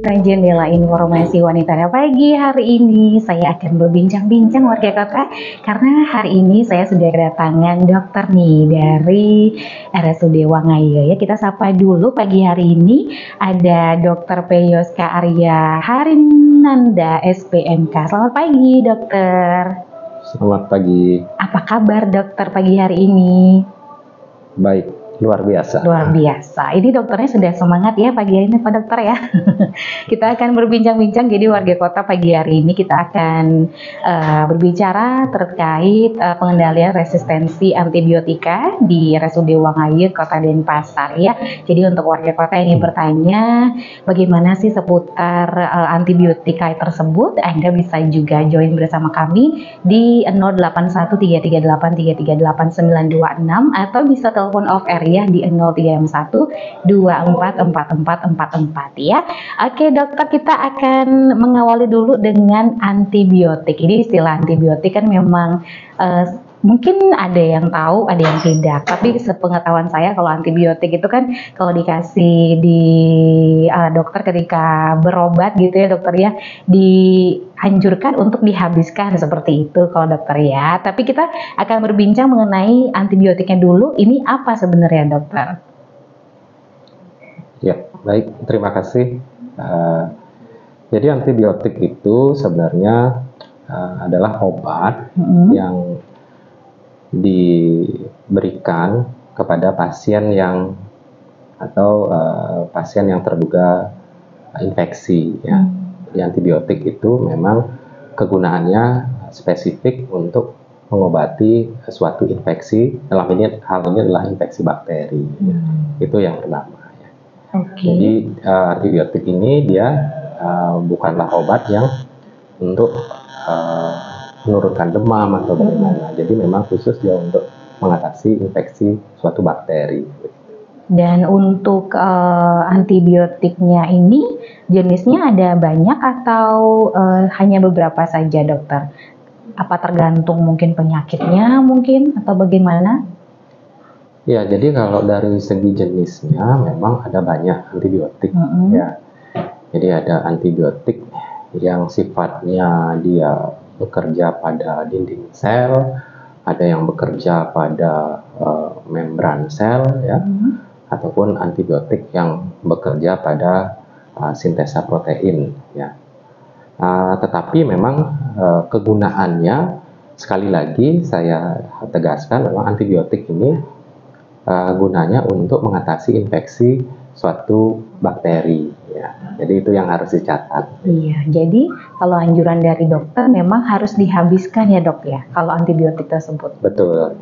Jendela Informasi Wanita. Nah, pagi hari ini saya akan berbincang-bincang warga kota karena hari ini saya sudah kedatangan dokter nih dari RSUD Wangayo ya. Kita sapa dulu pagi hari ini ada Dokter Peyoska Arya Harinanda SPMK. Selamat pagi dokter. Selamat pagi. Apa kabar dokter pagi hari ini? Baik. Luar biasa. Luar biasa. Ini dokternya sudah semangat ya pagi hari ini Pak Dokter ya. Kita akan berbincang-bincang. Jadi warga kota pagi hari ini kita akan berbicara terkait pengendalian resistensi antibiotika di RSUD Wangayo Kota Denpasar ya. Jadi untuk warga kota yang ingin bertanya bagaimana sih seputar antibiotika tersebut, Anda bisa juga join bersama kami di 081338338926 atau bisa telepon off air ya di 0312444444 ya. Oke dokter, kita akan mengawali dulu dengan antibiotik. Ini istilah antibiotik kan memang mungkin ada yang tahu, ada yang tidak. Tapi sepengetahuan saya kalau antibiotik itu kan kalau dikasih di dokter ketika berobat gitu ya dokter ya, dianjurkan untuk dihabiskan seperti itu kalau dokter ya. Tapi kita akan berbincang mengenai antibiotiknya dulu. Ini apa sebenarnya dokter? Ya, baik. Terima kasih. Jadi antibiotik itu sebenarnya adalah obat yang diberikan kepada pasien yang atau pasien yang terduga infeksi ya. Jadi antibiotik itu memang kegunaannya spesifik untuk mengobati suatu infeksi. Dalam ini hal ini adalah infeksi bakteri. Ya. Itu yang pertama ya. Jadi antibiotik ini dia bukanlah obat yang untuk menurunkan demam atau bagaimana. Jadi memang khusus dia untuk mengatasi infeksi suatu bakteri. Dan untuk antibiotiknya ini jenisnya ada banyak atau hanya beberapa saja dokter? Apa tergantung mungkin penyakitnya mungkin atau bagaimana? Ya, jadi kalau dari segi jenisnya memang ada banyak antibiotik ya. Jadi ada antibiotik yang sifatnya dia bekerja pada dinding sel, ada yang bekerja pada membran sel ya, ataupun antibiotik yang bekerja pada sintesa protein ya. Tetapi memang kegunaannya sekali lagi saya tegaskan memang antibiotik ini gunanya untuk mengatasi infeksi suatu bakteri ya. Jadi itu yang harus dicatat. Iya, jadi kalau anjuran dari dokter memang harus dihabiskan ya dok ya kalau antibiotik tersebut. Betul.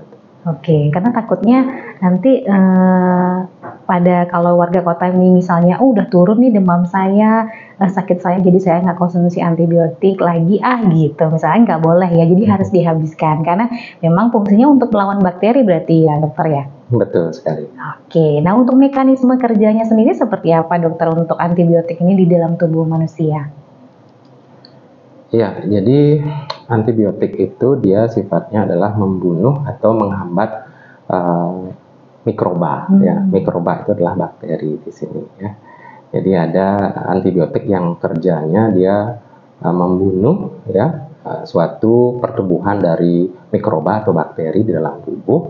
Oke, karena takutnya nanti pada kalau warga kota ini misalnya udah turun nih demam saya, sakit saya, jadi saya nggak konsumsi antibiotik lagi gitu, misalnya nggak boleh ya, jadi harus dihabiskan karena memang fungsinya untuk melawan bakteri berarti ya dokter ya. Betul sekali. Oke, nah untuk mekanisme kerjanya sendiri seperti apa dokter untuk antibiotik ini di dalam tubuh manusia? Ya, jadi antibiotik itu dia sifatnya adalah membunuh atau menghambat mikroba ya. Mikroba itu adalah bakteri di sini ya. Jadi ada antibiotik yang kerjanya dia membunuh ya suatu pertumbuhan dari mikroba atau bakteri di dalam tubuh.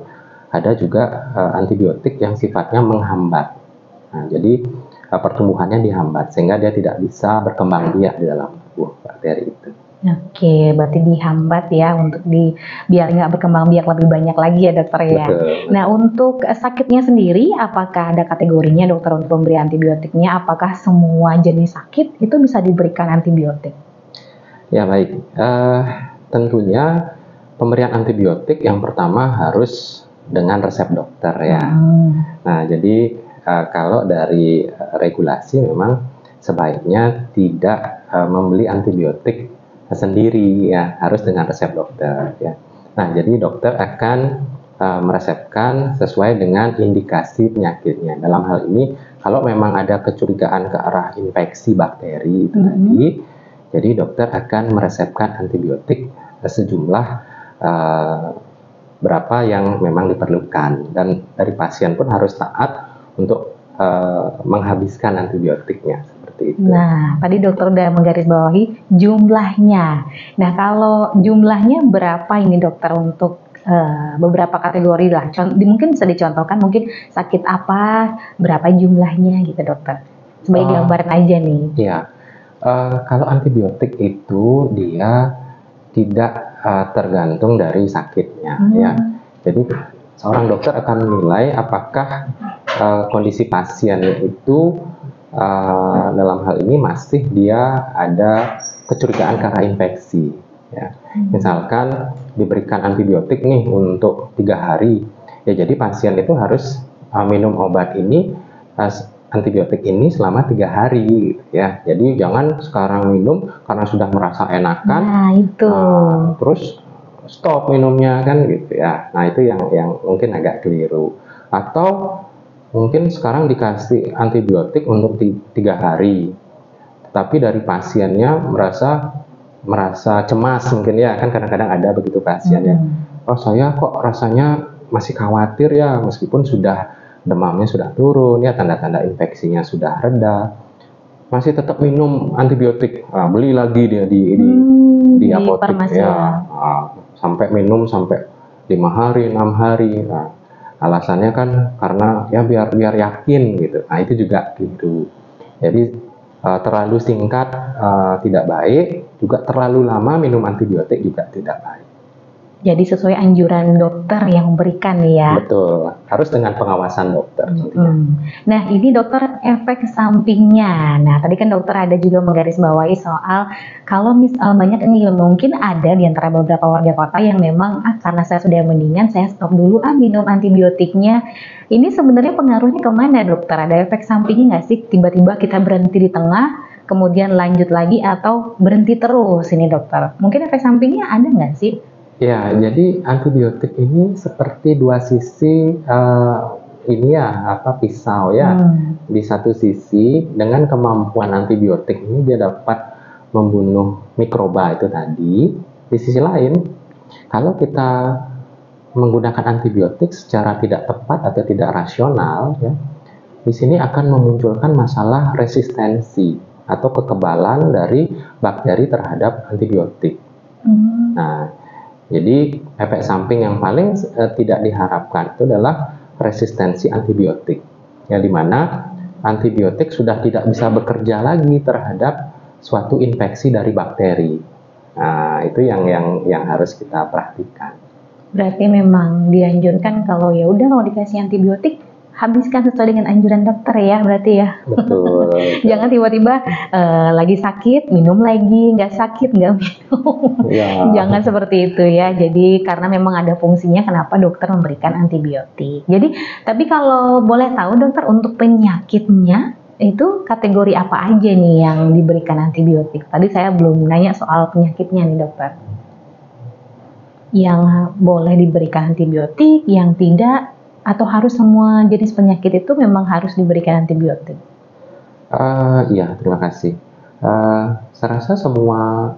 Ada juga antibiotik yang sifatnya menghambat. Nah, jadi pertumbuhannya dihambat sehingga dia tidak bisa berkembang biak di dalam tubuh bakteri itu. Oke, berarti dihambat ya untuk biar nggak berkembang biak lebih banyak lagi ya dokter ya. Betul. Nah untuk sakitnya sendiri, apakah ada kategorinya dokter untuk memberi antibiotiknya? Apakah semua jenis sakit itu bisa diberikan antibiotik? Ya baik, tentunya pemberian antibiotik yang pertama harus dengan resep dokter ya. Nah jadi kalau dari regulasi memang sebaiknya tidak membeli antibiotik sendiri ya, harus dengan resep dokter ya. Nah jadi dokter akan meresepkan sesuai dengan indikasi penyakitnya. Dalam hal ini kalau memang ada kecurigaan ke arah infeksi bakteri itu tadi, jadi dokter akan meresepkan antibiotik sejumlah berapa yang memang diperlukan, dan dari pasien pun harus taat untuk menghabiskan antibiotiknya seperti seperti itu. Nah, tadi dokter udah menggarisbawahi jumlahnya. Nah, kalau jumlahnya berapa ini dokter untuk beberapa kategori lah? Mungkin bisa dicontohkan, mungkin sakit apa, berapa jumlahnya gitu dokter? Sebagai gambaran aja nih. Iya, kalau antibiotik itu dia tidak tergantung dari sakitnya, ya. Jadi seorang dokter akan menilai apakah kondisi pasien itu dalam hal ini masih dia ada kecurigaan karena infeksi, ya. Misalkan diberikan antibiotik nih untuk 3 hari, ya jadi pasien itu harus minum obat ini, antibiotik ini selama 3 hari, ya. Jadi jangan sekarang minum karena sudah merasa enakan, nah itu terus stop minumnya kan gitu ya. Nah itu yang mungkin agak keliru. Atau mungkin sekarang dikasih antibiotik untuk 3 hari, tapi dari pasiennya merasa cemas mungkin ya, kan kadang-kadang ada begitu pasien ya. Oh saya kok rasanya masih khawatir ya, meskipun sudah demamnya sudah turun ya, tanda-tanda infeksinya sudah reda, masih tetap minum antibiotik. Beli lagi dia di apotek ya, sampai minum sampai 5 hari 6 hari. Alasannya kan karena ya biar yakin gitu. Nah itu juga gitu. Jadi terlalu singkat tidak baik, juga terlalu lama minum antibiotik juga tidak baik. Jadi sesuai anjuran dokter yang memberikan ya. Betul, harus dengan pengawasan dokter. Nah ini dokter, efek sampingnya. Nah tadi kan dokter ada juga menggarisbawahi soal kalau banyak ini mungkin ada di antara beberapa warga kota yang memang karena saya sudah mendingan saya stop dulu minum antibiotiknya. Ini sebenarnya pengaruhnya kemana dokter? Ada efek sampingnya nggak sih? Tiba-tiba kita berhenti di tengah, kemudian lanjut lagi atau berhenti terus ini dokter? Mungkin efek sampingnya ada nggak sih? Ya, jadi antibiotik ini seperti dua sisi pisau ya. Di satu sisi dengan kemampuan antibiotik ini dia dapat membunuh mikroba itu tadi. Di sisi lain, kalau kita menggunakan antibiotik secara tidak tepat atau tidak rasional, ya, di sini akan memunculkan masalah resistensi atau kekebalan dari bakteri terhadap antibiotik. Nah, jadi efek samping yang paling tidak diharapkan itu adalah resistensi antibiotik, yang dimana antibiotik sudah tidak bisa bekerja lagi terhadap suatu infeksi dari bakteri. Nah itu yang harus kita perhatikan. Berarti memang dianjurkan kalau ya udah kalau dikasih antibiotik habiskan sesuai dengan anjuran dokter ya, berarti ya. Betul. Jangan tiba-tiba lagi sakit minum lagi, nggak sakit nggak minum. Ya. Jangan seperti itu ya. Jadi karena memang ada fungsinya kenapa dokter memberikan antibiotik. Jadi tapi kalau boleh tahu dokter, untuk penyakitnya itu kategori apa aja nih yang diberikan antibiotik? Tadi saya belum nanya soal penyakitnya nih dokter. Yang boleh diberikan antibiotik, yang tidak, atau harus semua jenis penyakit itu memang harus diberikan antibiotik? Iya, terima kasih. Saya rasa semua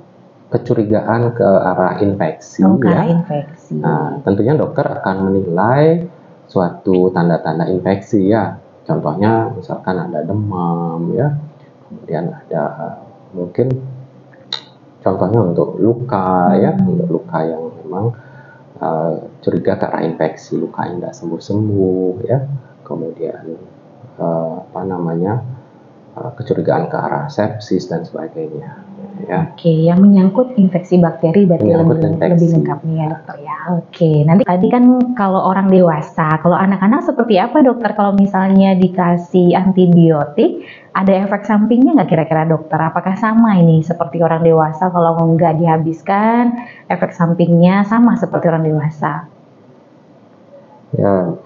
kecurigaan ke arah infeksi, infeksi. Tentunya dokter akan menilai suatu tanda-tanda infeksi ya. Contohnya misalkan ada demam ya, kemudian ada mungkin contohnya untuk luka ya, untuk luka yang memang curiga ke arah infeksi, luka yang tidak sembuh-sembuh ya, kemudian kecurigaan ke arah sepsis dan sebagainya ya. Oke, yang menyangkut infeksi bakteri berarti lebih lengkap nih ya dokter ya. Oke, nanti tadi kan kalau orang dewasa, kalau anak-anak seperti apa dokter kalau misalnya dikasih antibiotik, ada efek sampingnya nggak kira-kira dokter? Apakah sama ini seperti orang dewasa, kalau nggak dihabiskan efek sampingnya sama seperti orang dewasa? Ya,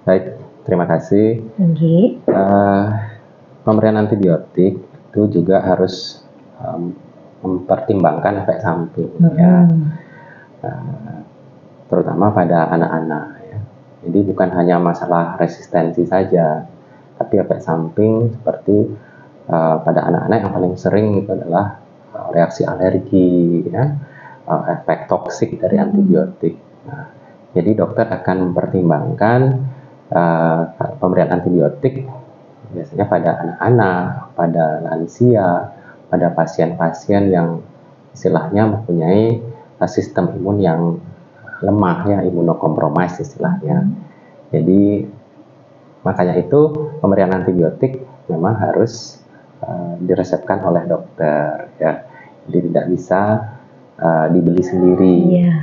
baik, terima kasih. Pemberian antibiotik itu juga harus mempertimbangkan efek samping ya, terutama pada anak-anak ya. Jadi bukan hanya masalah resistensi saja, tapi efek samping seperti pada anak-anak yang paling sering itu adalah reaksi alergi ya, efek toksik dari antibiotik. Jadi dokter akan mempertimbangkan pemberian antibiotik biasanya pada anak-anak, pada lansia, pada pasien-pasien yang istilahnya mempunyai sistem imun yang lemah ya, imunokompromis istilahnya. Jadi makanya itu pemberian antibiotik memang harus diresepkan oleh dokter ya. Jadi tidak bisa dibeli sendiri. Iya.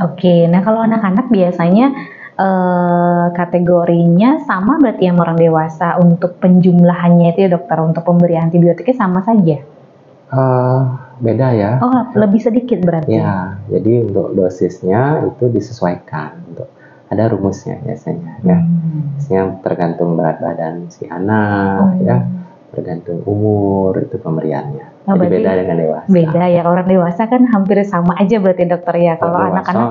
Oke, nah kalau anak-anak biasanya kategorinya sama berarti yang orang dewasa untuk penjumlahannya itu ya dokter, untuk pemberian antibiotiknya sama saja? Beda ya. Oh, lebih sedikit berarti? Ya, jadi untuk dosisnya itu disesuaikan. Ada rumusnya biasanya ya. Yang tergantung berat badan si anak ya, tergantung umur itu pemberiannya. Oh, jadi beda dengan dewasa. Beda ya, orang dewasa kan hampir sama aja berarti dokter ya. Kalau anak-anak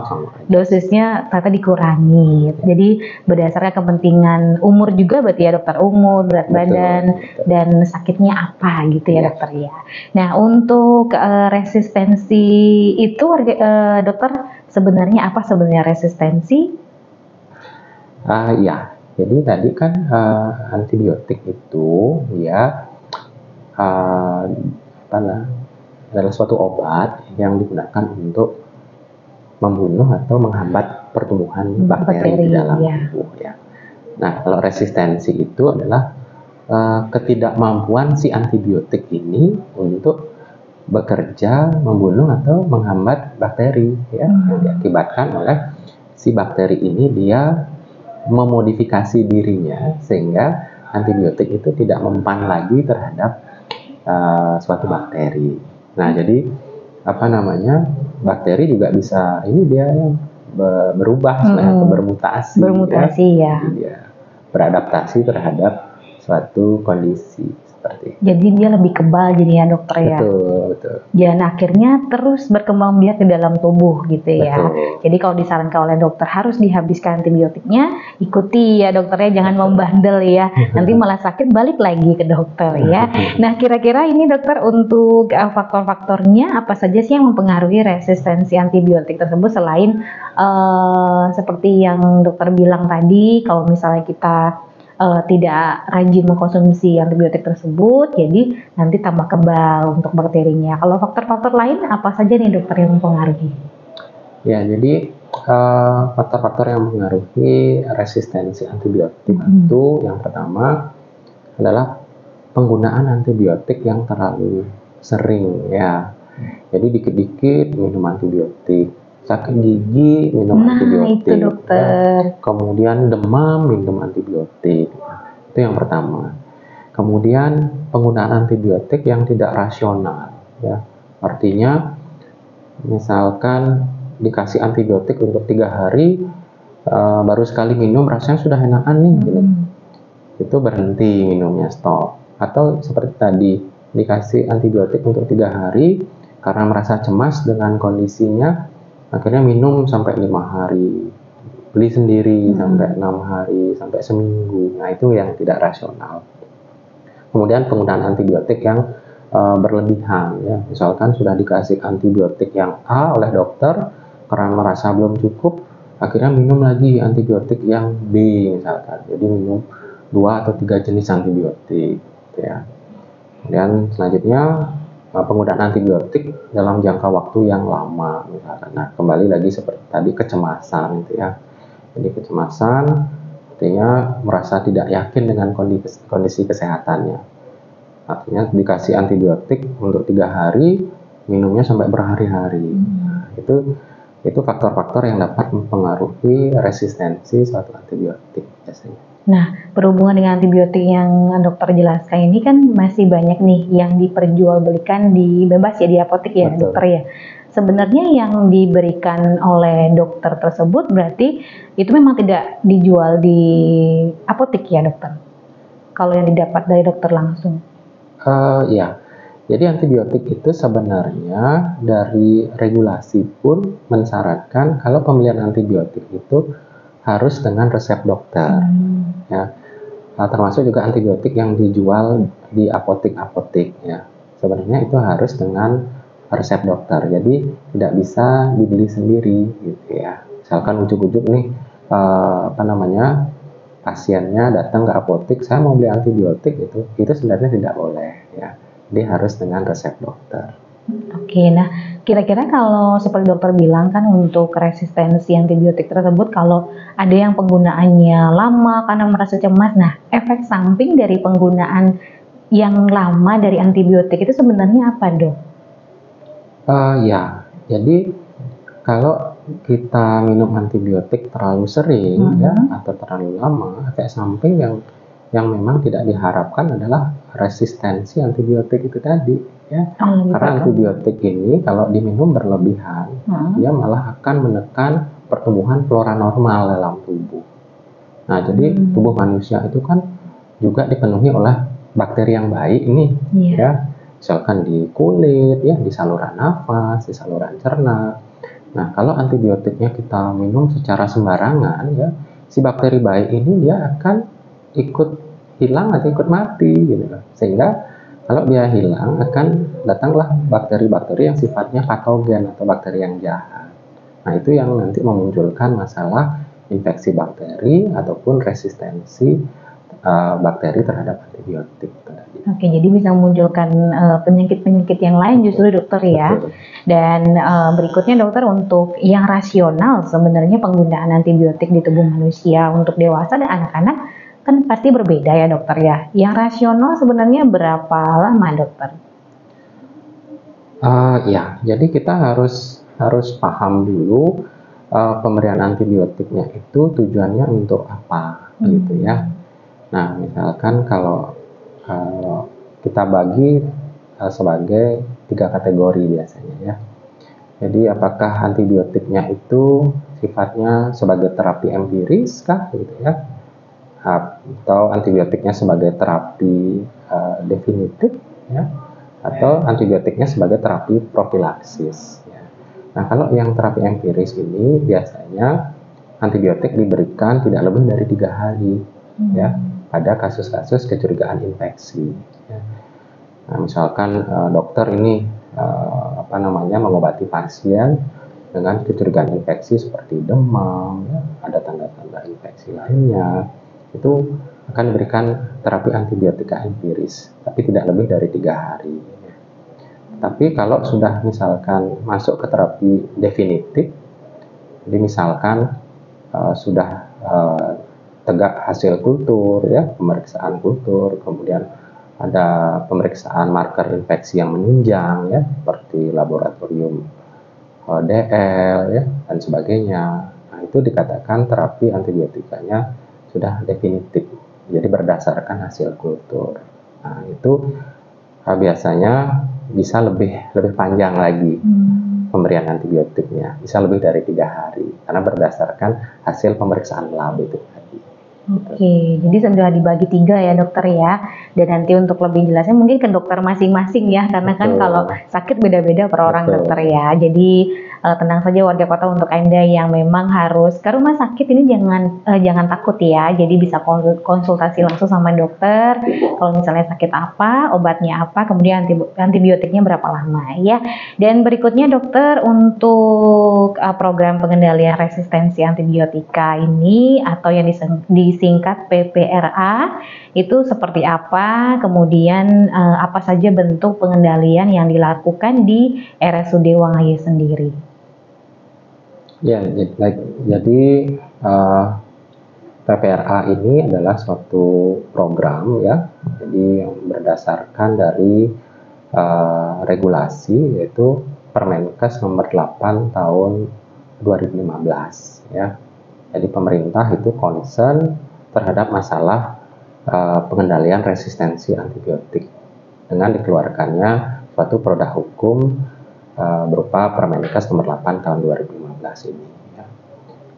dosisnya ternyata dikurangi. Jadi berdasarkan kepentingan umur juga berarti ya dokter, umur, berat badan, dan sakitnya apa gitu ya dokter ya. Nah untuk resistensi itu dokter, sebenarnya apa sebenarnya resistensi? Ya, jadi tadi kan antibiotik itu ya adalah suatu obat yang digunakan untuk membunuh atau menghambat pertumbuhan bakteri di dalam tubuh ya. Nah, kalau resistensi itu adalah ketidakmampuan si antibiotik ini untuk bekerja membunuh atau menghambat bakteri ya, yang diakibatkan oleh si bakteri ini dia memodifikasi dirinya sehingga antibiotik itu tidak mempan lagi terhadap suatu bakteri. Nah, jadi bakteri juga bisa berubah atau bermutasi ya. Jadi dia beradaptasi terhadap suatu kondisi seperti itu. Jadi dia lebih kebal jadinya dokter ya. Betul. Dan akhirnya terus berkembang biak di dalam tubuh gitu ya. Betul. Jadi kalau disarankan oleh dokter harus dihabiskan antibiotiknya, ikuti ya dokternya, jangan membandel ya. Nanti malah sakit balik lagi ke dokter ya. Nah kira-kira ini dokter untuk faktor-faktornya apa saja sih yang mempengaruhi resistensi antibiotik tersebut selain seperti yang dokter bilang tadi, kalau misalnya kita tidak rajin mengkonsumsi antibiotik tersebut, jadi nanti tambah kebal untuk bakterinya. Kalau faktor-faktor lain apa saja nih dokter yang mempengaruhi? Ya, jadi faktor-faktor yang mempengaruhi resistensi antibiotik itu yang pertama adalah penggunaan antibiotik yang terlalu sering ya. Jadi dikit-dikit minum antibiotik. Sakit gigi minum antibiotik, itu dokter. Ya. Kemudian demam minum antibiotik, itu yang pertama. Kemudian penggunaan antibiotik yang tidak rasional, ya. Artinya misalkan dikasih antibiotik untuk 3 hari, baru sekali minum rasanya sudah enakan nih, gitu. Itu berhenti minumnya, stop. Atau seperti tadi dikasih antibiotik untuk 3 hari karena merasa cemas dengan kondisinya. Akhirnya minum sampai 5 hari, beli sendiri sampai 6 hari, sampai seminggu. Nah itu yang tidak rasional. Kemudian penggunaan antibiotik yang berlebihan ya. Misalkan sudah dikasih antibiotik yang A oleh dokter, karena merasa belum cukup, akhirnya minum lagi antibiotik yang B misalkan. Jadi minum 2 atau 3 jenis antibiotik ya. Kemudian selanjutnya penggunaan antibiotik dalam jangka waktu yang lama misalkan. Nah, kembali lagi seperti tadi kecemasan gitu ya. Jadi kecemasan artinya merasa tidak yakin dengan kondisi kesehatannya. Artinya dikasih antibiotik untuk 3 hari, minumnya sampai berhari-hari. Nah, itu faktor-faktor yang dapat mempengaruhi resistensi suatu antibiotik biasanya. Nah, berhubungan dengan antibiotik yang dokter jelaskan ini kan masih banyak nih yang diperjualbelikan di bebas ya di apotek ya. Betul. Dokter ya. Sebenarnya yang diberikan oleh dokter tersebut berarti itu memang tidak dijual di apotek ya dokter? Kalau yang didapat dari dokter langsung? Ya. Jadi antibiotik itu sebenarnya dari regulasi pun mensyaratkan kalau pembelian antibiotik itu harus dengan resep dokter, ya. Termasuk juga antibiotik yang dijual di apotek-apotek, ya. Sebenarnya itu harus dengan resep dokter, jadi tidak bisa dibeli sendiri, gitu ya. Misalkan ujuk-ujuk nih, pasiennya datang ke apotek, saya mau beli antibiotik, itu sebenarnya tidak boleh ya. Jadi harus dengan resep dokter. Oke, nah kira-kira kalau seperti dokter bilang kan untuk resistensi antibiotik tersebut kalau ada yang penggunaannya lama karena merasa cemas, nah efek samping dari penggunaan yang lama dari antibiotik itu sebenarnya apa, Dok? Ya, jadi kalau kita minum antibiotik terlalu sering ya atau terlalu lama, efek samping yang memang tidak diharapkan adalah resistensi antibiotik itu tadi ya. Karena antibiotik ini kalau diminum berlebihan, dia malah akan menekan pertumbuhan flora normal dalam tubuh. Nah, jadi tubuh manusia itu kan juga dipenuhi oleh bakteri yang baik nih ya. Misalkan di kulit ya, di saluran nafas, di saluran cerna. Nah, kalau antibiotiknya kita minum secara sembarangan ya, si bakteri baik ini dia akan ikut hilang atau ikut mati gitu loh. Sehingga kalau dia hilang akan datanglah bakteri-bakteri yang sifatnya patogen atau bakteri yang jahat. Nah, itu yang nanti memunculkan masalah infeksi bakteri ataupun resistensi bakteri terhadap antibiotik. Oke, jadi bisa memunculkan penyakit-penyakit yang lain justru dokter ya. Betul. Dan berikutnya dokter, untuk yang rasional sebenarnya penggunaan antibiotik di tubuh manusia untuk dewasa dan anak-anak kan pasti berbeda ya dokter ya. Yang rasional sebenarnya berapa lama dokter? Ya, jadi kita harus paham dulu pemberian antibiotiknya itu tujuannya untuk apa gitu ya. Nah, misalkan kalau kita bagi sebagai 3 kategori biasanya ya. Jadi apakah antibiotiknya itu sifatnya sebagai terapi empiris kah gitu ya, atau antibiotiknya sebagai terapi definitif ya, atau antibiotiknya sebagai terapi profilaksis ya. Nah, kalau yang terapi empiris ini biasanya antibiotik diberikan tidak lebih dari 3 hari ya, pada kasus-kasus kecurigaan infeksi ya. Nah, misalkan dokter ini mengobati pasien dengan kecurigaan infeksi seperti demam ya, ada tanda-tanda infeksi lainnya, itu akan diberikan terapi antibiotika empiris tapi tidak lebih dari 3 hari ya. Tapi kalau sudah misalkan masuk ke terapi definitif, jadi misalkan sudah tegak hasil kultur ya, pemeriksaan kultur, kemudian ada pemeriksaan marker infeksi yang menunjang ya, seperti laboratorium DL ya dan sebagainya. Nah, itu dikatakan terapi antibiotikanya sudah definitif, jadi berdasarkan hasil kultur. Nah, itu biasanya bisa lebih panjang lagi pemberian antibiotiknya, bisa lebih dari 3 hari karena berdasarkan hasil pemeriksaan lab itu tadi. Oke, jadi sudah dibagi 3 ya dokter ya. Dan nanti untuk lebih jelasnya mungkin ke dokter masing-masing ya, karena kan kalau sakit beda-beda per orang dokter ya. Jadi tenang saja warga kota, untuk Anda yang memang harus ke rumah sakit ini jangan takut ya. Jadi bisa konsultasi langsung sama dokter. Kalau misalnya sakit apa, obatnya apa, kemudian antibiotiknya berapa lama ya. Dan berikutnya dokter, untuk program pengendalian resistensi antibiotika ini atau yang disingkat PPRA itu seperti apa, kemudian apa saja bentuk pengendalian yang dilakukan di RSUD Wangayu sendiri? Ya, jadi PPRA ini adalah suatu program ya, jadi yang berdasarkan dari regulasi, yaitu Permenkes nomor 8 tahun 2015 ya. Jadi pemerintah itu concern terhadap masalah pengendalian resistensi antibiotik dengan dikeluarkannya suatu produk hukum berupa Permenkes nomor 8 tahun 2015 ini ya.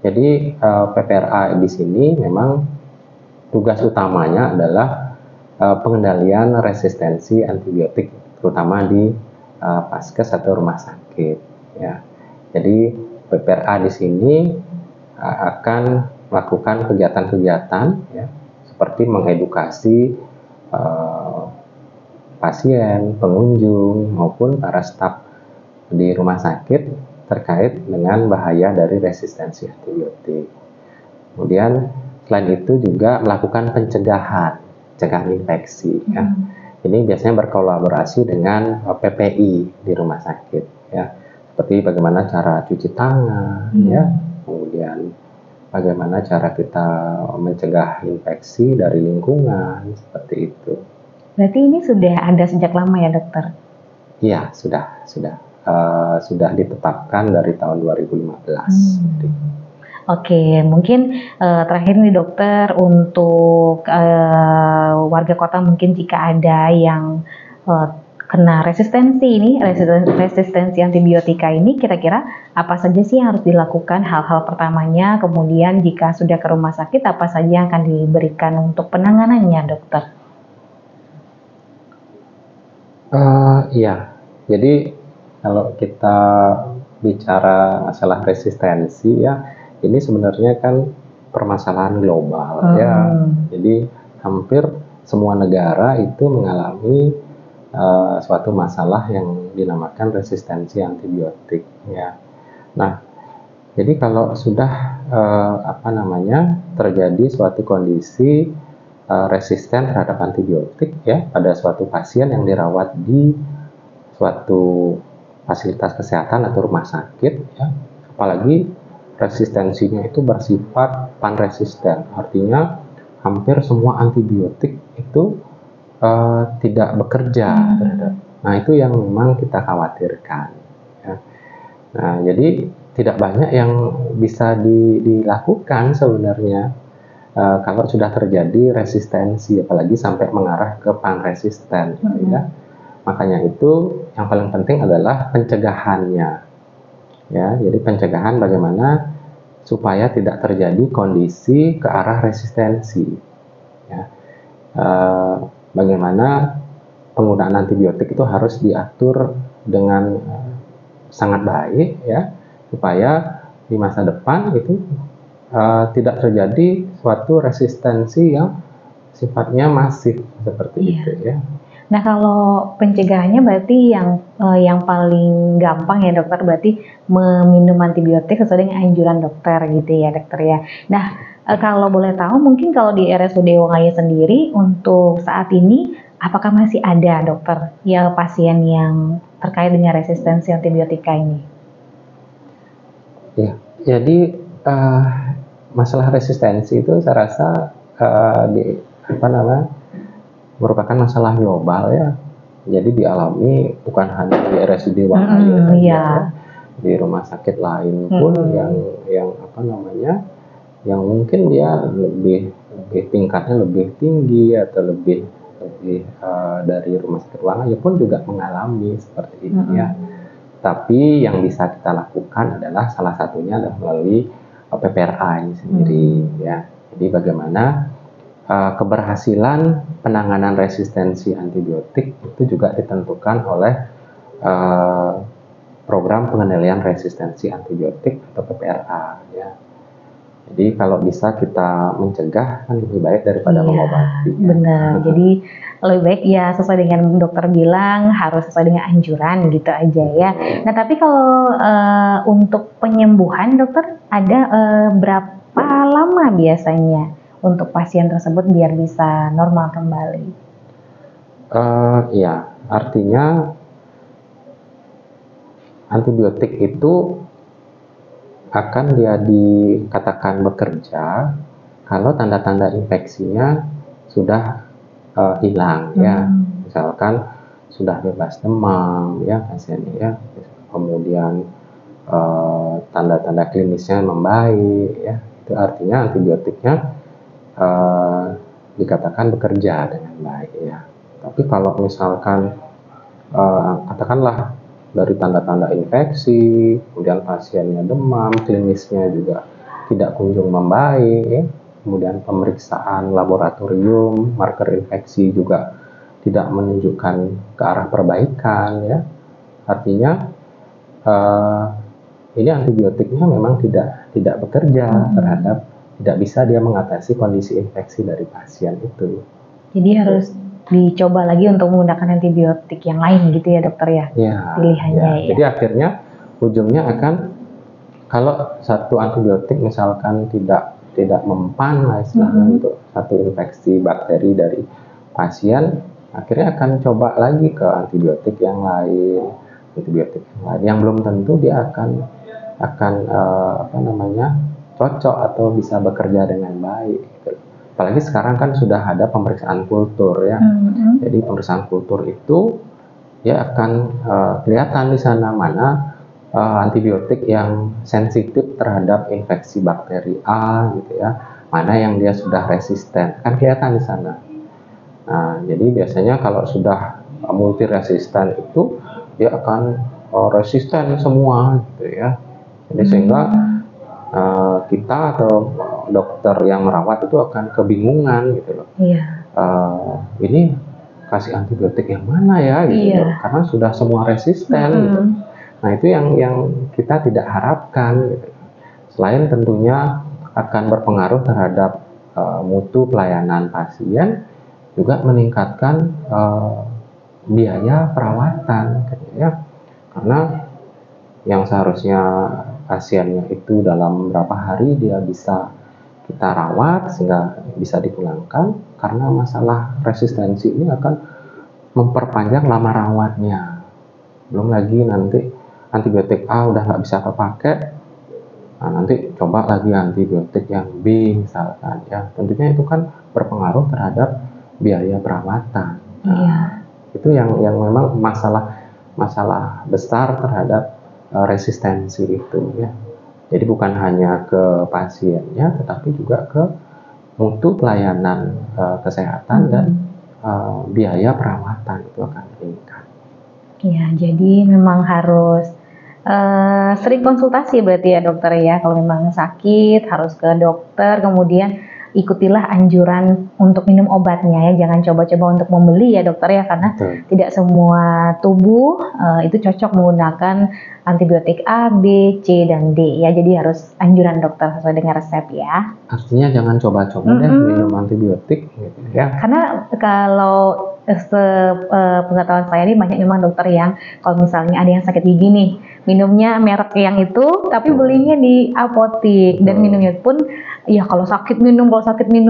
Jadi PPRA di sini memang tugas utamanya adalah pengendalian resistensi antibiotik, terutama di paskes atau rumah sakit ya. Jadi PPRA di sini akan melakukan kegiatan-kegiatan ya, seperti mengedukasi pasien, pengunjung maupun para staf di rumah sakit terkait dengan bahaya dari resistensi antibiotik. Kemudian Selain itu juga melakukan pencegahan infeksi. Ya. Ini biasanya berkolaborasi dengan PPI di rumah sakit. Ya. Seperti bagaimana cara cuci tangan, ya, kemudian bagaimana cara kita mencegah infeksi dari lingkungan, seperti itu. Berarti ini sudah ada sejak lama ya dokter? Iya, sudah ditetapkan dari tahun 2015. Oke, mungkin terakhir nih dokter, untuk warga kota mungkin jika ada yang kena resistensi antibiotika ini, kira-kira apa saja sih yang harus dilakukan hal-hal pertamanya, kemudian jika sudah ke rumah sakit apa saja yang akan diberikan untuk penanganannya dokter? Iya, jadi kalau kita bicara masalah resistensi ya, ini sebenarnya kan permasalahan global ya. Jadi hampir semua negara itu mengalami suatu masalah yang dinamakan resistensi antibiotik ya. Nah, jadi kalau sudah terjadi suatu kondisi resisten terhadap antibiotik ya pada suatu pasien yang dirawat di suatu fasilitas kesehatan atau rumah sakit ya, apalagi resistensinya itu bersifat panresisten, artinya hampir semua antibiotik itu tidak bekerja terhadap. Nah, itu yang memang kita khawatirkan ya. Nah, jadi tidak banyak yang bisa dilakukan sebenarnya kalau sudah terjadi resistensi, apalagi sampai mengarah ke panresisten gitu ya. Makanya itu yang paling penting adalah pencegahannya ya. Jadi pencegahan bagaimana supaya tidak terjadi kondisi ke arah resistensi ya. Bagaimana penggunaan antibiotik itu harus diatur dengan sangat baik ya, supaya di masa depan itu tidak terjadi suatu resistensi yang sifatnya masif seperti itu ya. Nah, kalau pencegahannya berarti yang paling gampang ya dokter, berarti meminum antibiotik sesuai dengan anjuran dokter gitu ya dokter ya. Nah, kalau boleh tahu mungkin kalau di RSUD Wongaya sendiri untuk saat ini apakah masih ada dokter ya pasien yang terkait dengan resistensi antibiotika ini? Ya, jadi masalah resistensi itu saya rasa merupakan masalah global ya. Jadi dialami bukan hanya di RSUD Wongaya saja ya. Di rumah sakit lain pun yang mungkin dia lebih tingkatnya lebih tinggi atau lebih dari rumah sakit Wongaya pun juga mengalami seperti itu ya. Tapi yang bisa kita lakukan adalah salah satunya adalah melalui PPRA ini sendiri ya. Jadi bagaimana keberhasilan penanganan resistensi antibiotik itu juga ditentukan oleh program pengendalian resistensi antibiotik atau PPRA ya. Jadi kalau bisa kita mencegah kan lebih baik daripada mengobati. Benar. Jadi lebih baik ya sesuai dengan dokter bilang, harus sesuai dengan anjuran gitu aja ya. Nah, tapi kalau untuk penyembuhan dokter ada berapa lama biasanya untuk pasien tersebut biar bisa normal kembali? Ya, artinya antibiotik itu akan dia dikatakan bekerja kalau tanda-tanda infeksinya sudah hilang ya. Misalkan sudah bebas demam ya pasiennya ya, kemudian tanda-tanda klinisnya membaik ya, itu artinya antibiotiknya dikatakan bekerja dengan baik ya. Tapi kalau misalkan katakanlah dari tanda-tanda infeksi, kemudian pasiennya demam, klinisnya juga tidak kunjung membaik ya, kemudian pemeriksaan laboratorium, marker infeksi juga tidak menunjukkan ke arah perbaikan ya, artinya ini antibiotiknya memang tidak bekerja terhadap, tidak bisa dia mengatasi kondisi infeksi dari pasien itu. Jadi harus dicoba lagi untuk menggunakan antibiotik yang lain gitu ya dokter ya, pilihannya ya. Jadi akhirnya ujungnya akan kalau satu antibiotik misalkan tidak tidak mempan lah istilahnya untuk satu infeksi bakteri dari pasien, akhirnya akan coba lagi ke antibiotik yang lain, yang belum tentu dia akan cocok atau bisa bekerja dengan baik gitu. Apalagi sekarang kan sudah ada pemeriksaan kultur ya. Jadi pemeriksaan kultur itu ya akan kelihatan di sana mana antibiotik yang sensitif terhadap infeksi bakteri A gitu ya, mana yang dia sudah resisten, kan kelihatan di sana. Nah, jadi biasanya kalau sudah multi resisten itu dia akan resisten semua gitu ya. Jadi sehingga kita atau dokter yang merawat itu akan kebingungan gitu loh. Ini kasih antibiotik yang mana ya gitu loh, karena sudah semua resisten gitu. Nah, itu yang kita tidak harapkan gitu. Selain tentunya akan berpengaruh terhadap mutu pelayanan pasien, juga meningkatkan biaya perawatan gitu ya. Karena yang seharusnya pasiennya itu dalam berapa hari dia bisa kita rawat sehingga bisa dipulangkan, karena masalah resistensi ini akan memperpanjang lama rawatnya. Belum lagi nanti antibiotik A udah nggak bisa kepakai, nah nanti coba lagi antibiotik yang B misalkan ya, tentunya itu kan berpengaruh terhadap biaya perawatan. Itu yang memang masalah besar terhadap resistensi itu ya. Jadi bukan hanya ke pasiennya, tetapi juga ke mutu pelayanan kesehatan dan biaya perawatan itu akan meningkat. Ya, jadi memang harus sering konsultasi berarti ya dokter ya. Kalau memang sakit harus ke dokter, kemudian ikutilah anjuran untuk minum obatnya ya. Jangan coba-coba untuk membeli ya dokter ya, karena tidak semua tubuh itu cocok menggunakan antibiotik A, B, C, dan D ya. Jadi harus anjuran dokter sesuai dengan resep ya. Artinya jangan coba-coba deh minum antibiotik gitu ya. Karena kalau pengetahuan saya ini banyak memang dokter yang kalau misalnya ada yang sakit gigi nih, minumnya merek yang itu tapi belinya di apotik dan minumnya pun ya kalau sakit minum,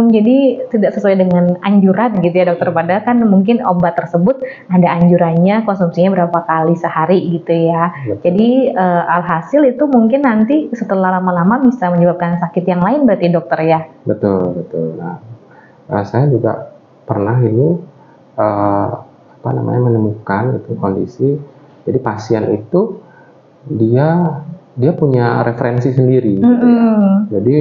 jadi tidak sesuai dengan anjuran gitu ya dokter. Padahal kan mungkin obat tersebut ada anjurannya konsumsinya berapa kali sehari gitu ya. Jadi alhasil itu mungkin nanti setelah lama-lama bisa menyebabkan sakit yang lain berarti dokter ya. Betul. Nah, saya juga pernah ini menemukan itu kondisi. Jadi pasien itu dia punya referensi sendiri gitu ya. Jadi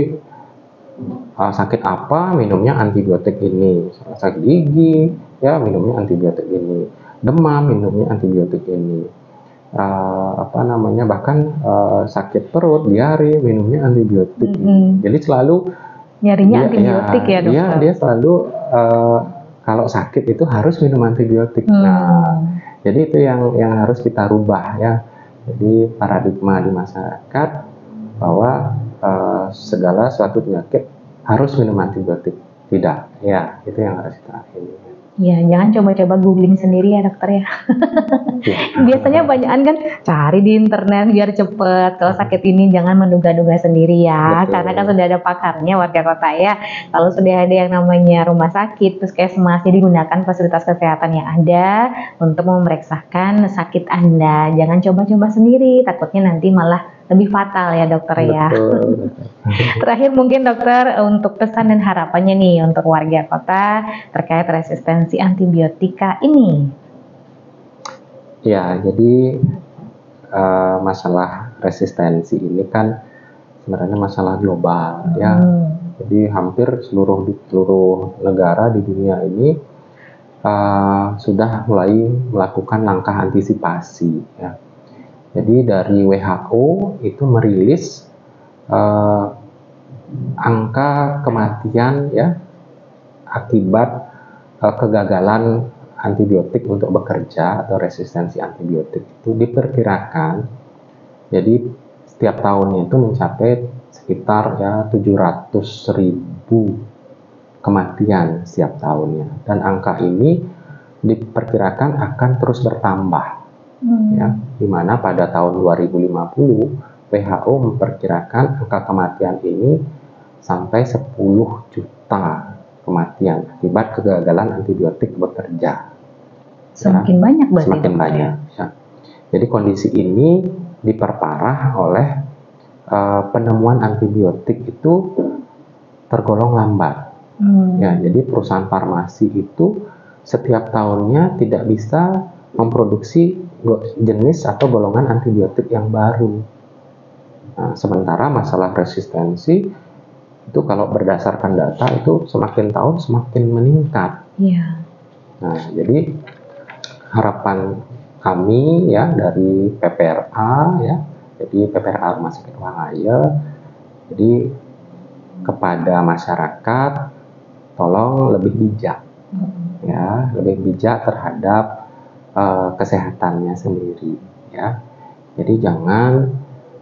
sakit apa minumnya antibiotik ini, sakit gigi ya minumnya antibiotik ini, demam minumnya antibiotik ini, bahkan sakit perut, diare minumnya antibiotik ini. Jadi selalu nyarinya antibiotik ya dokter. Dia selalu kalau sakit itu harus minum antibiotik. Nah, jadi itu yang harus kita rubah ya. Jadi paradigma di masyarakat bahwa segala suatu penyakit harus minum antibiotik. Tidak, ya itu yang harus kita akhiri. Ya, jangan coba-coba googling sendiri ya dokter ya. Biasanya banyakan kan cari di internet biar cepet. Kalau sakit ini jangan menduga-duga sendiri ya. Betul. Karena kan sudah ada pakarnya warga kota ya. Kalau sudah ada yang namanya rumah sakit, puskesmas, jadi gunakan fasilitas kesehatan yang ada untuk memeriksakan sakit Anda. Jangan coba-coba sendiri, takutnya nanti malah lebih fatal ya dokter ya. Betul. Terakhir mungkin dokter untuk pesan dan harapannya nih untuk warga kota terkait resistensi antibiotika ini. Ya, jadi masalah resistensi ini kan sebenarnya masalah global ya. Jadi hampir seluruh negara di dunia ini sudah mulai melakukan langkah antisipasi ya. Jadi dari WHO itu merilis angka kematian ya akibat kegagalan antibiotik untuk bekerja atau resistensi antibiotik itu diperkirakan jadi setiap tahunnya itu mencapai sekitar ya 700.000 kematian setiap tahunnya, dan angka ini diperkirakan akan terus bertambah. Ya, di mana pada tahun 2050 WHO memperkirakan angka kematian ini sampai 10 juta kematian akibat kegagalan antibiotik bekerja. Semakin banyak berarti. Semakin banyak. Ya. Jadi kondisi ini diperparah oleh penemuan antibiotik itu tergolong lambat. Ya, jadi perusahaan farmasi itu setiap tahunnya tidak bisa memproduksi jenis atau golongan antibiotik yang baru. Nah, sementara masalah resistensi itu kalau berdasarkan data itu semakin tahun semakin meningkat. Iya. Nah, jadi harapan kami ya dari PPRA ya, jadi PPRA Rumah Sakit Wangaya, jadi kepada masyarakat tolong lebih bijak, ya, lebih bijak terhadap kesehatannya sendiri, ya. Jadi jangan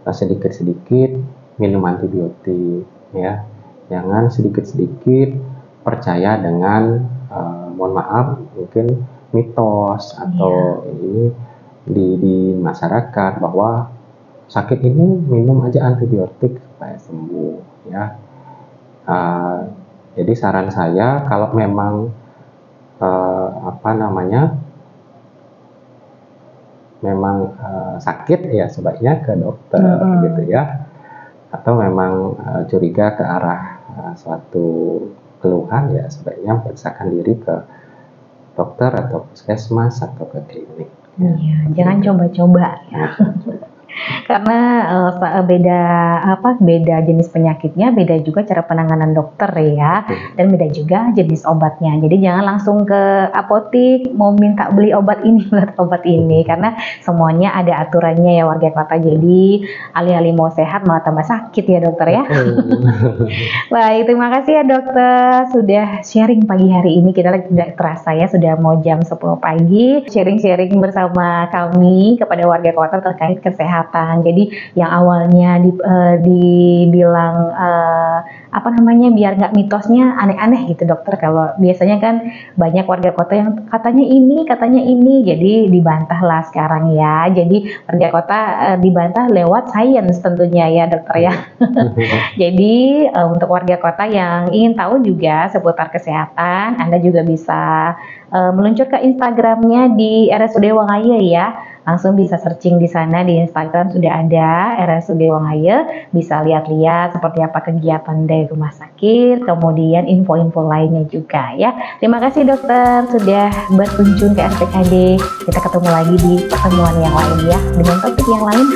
sedikit-sedikit minum antibiotik, ya. Jangan sedikit-sedikit percaya dengan, mohon maaf, mungkin mitos atau ini di masyarakat bahwa sakit ini minum aja antibiotik supaya sembuh, ya. Jadi saran saya kalau memang memang sakit ya sebaiknya ke dokter gitu ya, atau memang curiga ke arah suatu keluhan ya sebaiknya periksakan diri ke dokter atau puskesmas atau ke klinik. Iya, jangan coba-coba ya. Karena beda jenis penyakitnya, beda juga cara penanganan dokter ya, dan beda juga jenis obatnya. Jadi jangan langsung ke apotik mau minta beli obat ini, karena semuanya ada aturannya ya warga kota. Jadi alih-alih mau sehat malah tambah sakit ya dokter ya. Baik, terima kasih ya dokter sudah sharing pagi hari ini. Kita lagi tidak terasa ya sudah mau jam 10 pagi sharing-sharing bersama kami kepada warga kota terkait kesehatan. Jadi yang awalnya dibilang biar nggak mitosnya aneh-aneh gitu dokter. Kalau biasanya kan banyak warga kota yang katanya ini, jadi dibantahlah sekarang ya. Jadi warga kota dibantah lewat sains tentunya ya dokter ya. Jadi untuk warga kota yang ingin tahu juga seputar kesehatan, Anda juga bisa meluncur ke Instagramnya di RSUD Wangaya ya. Langsung bisa searching di sana, di Instagram sudah ada RSUD Wangaya, bisa lihat-lihat seperti apa kegiatan dari rumah sakit, kemudian info-info lainnya juga ya. Terima kasih dokter sudah berkunjung ke RPKD. Kita ketemu lagi di pertemuan yang lain ya, dengan topik yang lain.